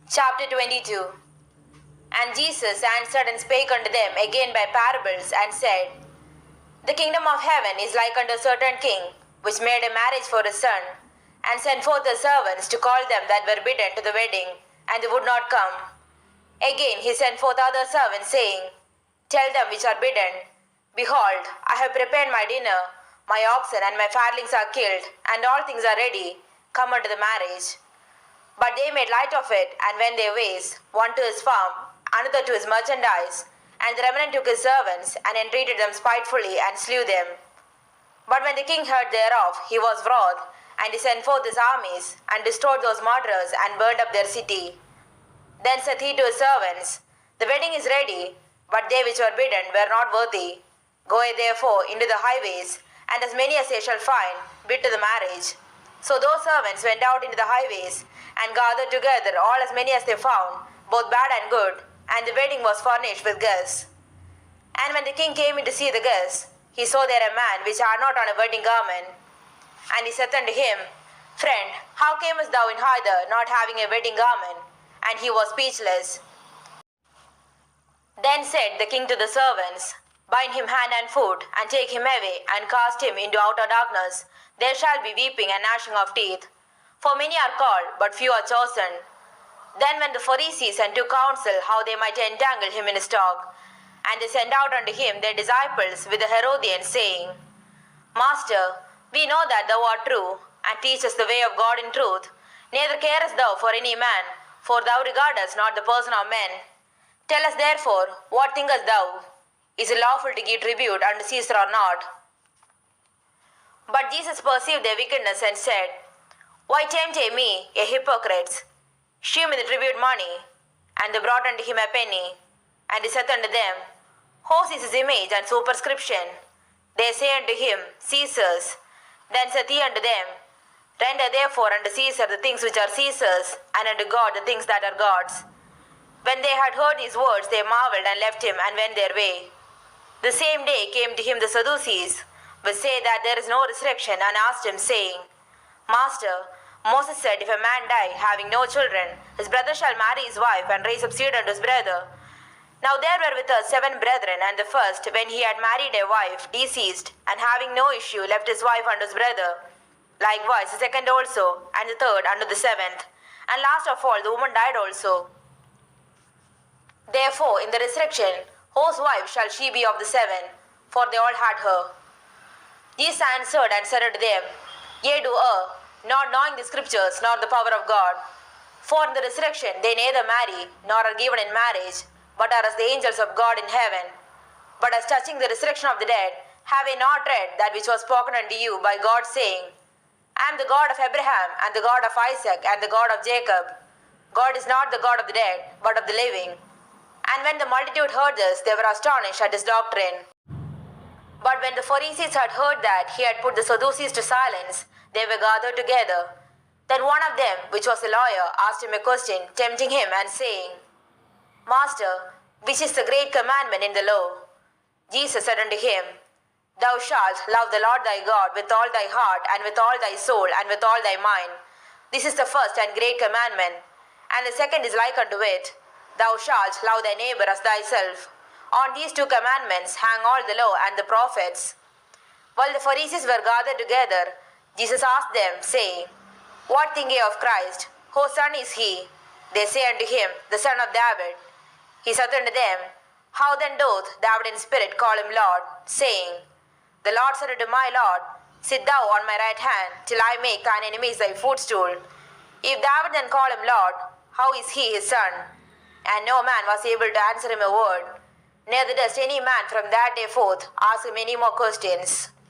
Chapter 22. And Jesus answered and spake unto them again by parables, and said, The kingdom of heaven is like unto a certain king, which made a marriage for his son, and sent forth his servants to call them that were bidden to the wedding, and they would not come. Again he sent forth other servants, saying, Tell them which are bidden, Behold, I have prepared my dinner, my oxen and my fatlings are killed, and all things are ready, come unto the marriage. But they made light of it, and went their ways, one to his farm, another to his merchandise. And the remnant took his servants, and entreated them spitefully, and slew them. But when the king heard thereof, he was wroth, and he sent forth his armies, and destroyed those murderers, and burned up their city. Then said he to his servants, The wedding is ready, but they which were bidden were not worthy. Go ye therefore into the highways, and as many as they shall find, bid to the marriage. So those servants went out into the highways, and gathered together all as many as they found, both bad and good, and the wedding was furnished with guests. And when the king came in to see the guests, he saw there a man which had not on a wedding garment. And he said unto him, Friend, how camest thou in hither, not having a wedding garment? And he was speechless. Then said the king to the servants, Bind him hand and foot, and take him away, and cast him into outer darkness. There shall be weeping and gnashing of teeth. For many are called, but few are chosen. Then went the Pharisees and took counsel how they might entangle him in his talk. And they sent out unto him their disciples with the Herodians, saying, Master, we know that thou art true, and teachest the way of God in truth. Neither carest thou for any man, for thou regardest not the person of men. Tell us therefore, what thinkest thou? Is it lawful to give tribute unto Caesar or not? But Jesus perceived their wickedness, and said, Why tempt ye me, ye hypocrites? Shew me the tribute money. And they brought unto him a penny. And he said unto them, Whose is his image and superscription? They say unto him, Caesar's. Then said he unto them, Render therefore unto Caesar the things which are Caesar's, and unto God the things that are God's. When they had heard these words, they marveled, and left him, and went their way. The same day came to him the Sadducees, which say that there is no resurrection, and asked him, saying, Master, Moses said, If a man die, having no children, his brother shall marry his wife, and raise up seed unto his brother. Now there were with us 7 brethren, and the first, when he had married a wife, deceased, and having no issue, left his wife unto his brother. Likewise the second also, and the third unto the 7th. And last of all the woman died also. Therefore in the resurrection, whose wife shall she be of the 7? For they all had her. Jesus answered and said unto them, Ye do err, not knowing the scriptures, nor the power of God. For in the resurrection they neither marry, nor are given in marriage, but are as the angels of God in heaven. But as touching the resurrection of the dead, have ye not read that which was spoken unto you by God, saying, I am the God of Abraham, and the God of Isaac, and the God of Jacob. God is not the God of the dead, but of the living. And when the multitude heard this, they were astonished at his doctrine. But when the Pharisees had heard that he had put the Sadducees to silence, they were gathered together. Then one of them, which was a lawyer, asked him a question, tempting him, and saying, Master, which is the great commandment in the law? Jesus said unto him, Thou shalt love the Lord thy God with all thy heart, and with all thy soul, and with all thy mind. This is the first and great commandment. And the second is like unto it, Thou shalt love thy neighbor as thyself. On these 2 commandments hang all the law and the prophets. While the Pharisees were gathered together, Jesus asked them, saying, What think ye of Christ? Whose son is he? They say unto him, The son of David. He said unto them, How then doth David in spirit call him Lord, saying, The Lord said unto my Lord, Sit thou on my right hand, till I make thine enemies thy footstool. If David then call him Lord, how is he his son? And no man was able to answer him a word. Neither does any man from that day forth ask him any more questions.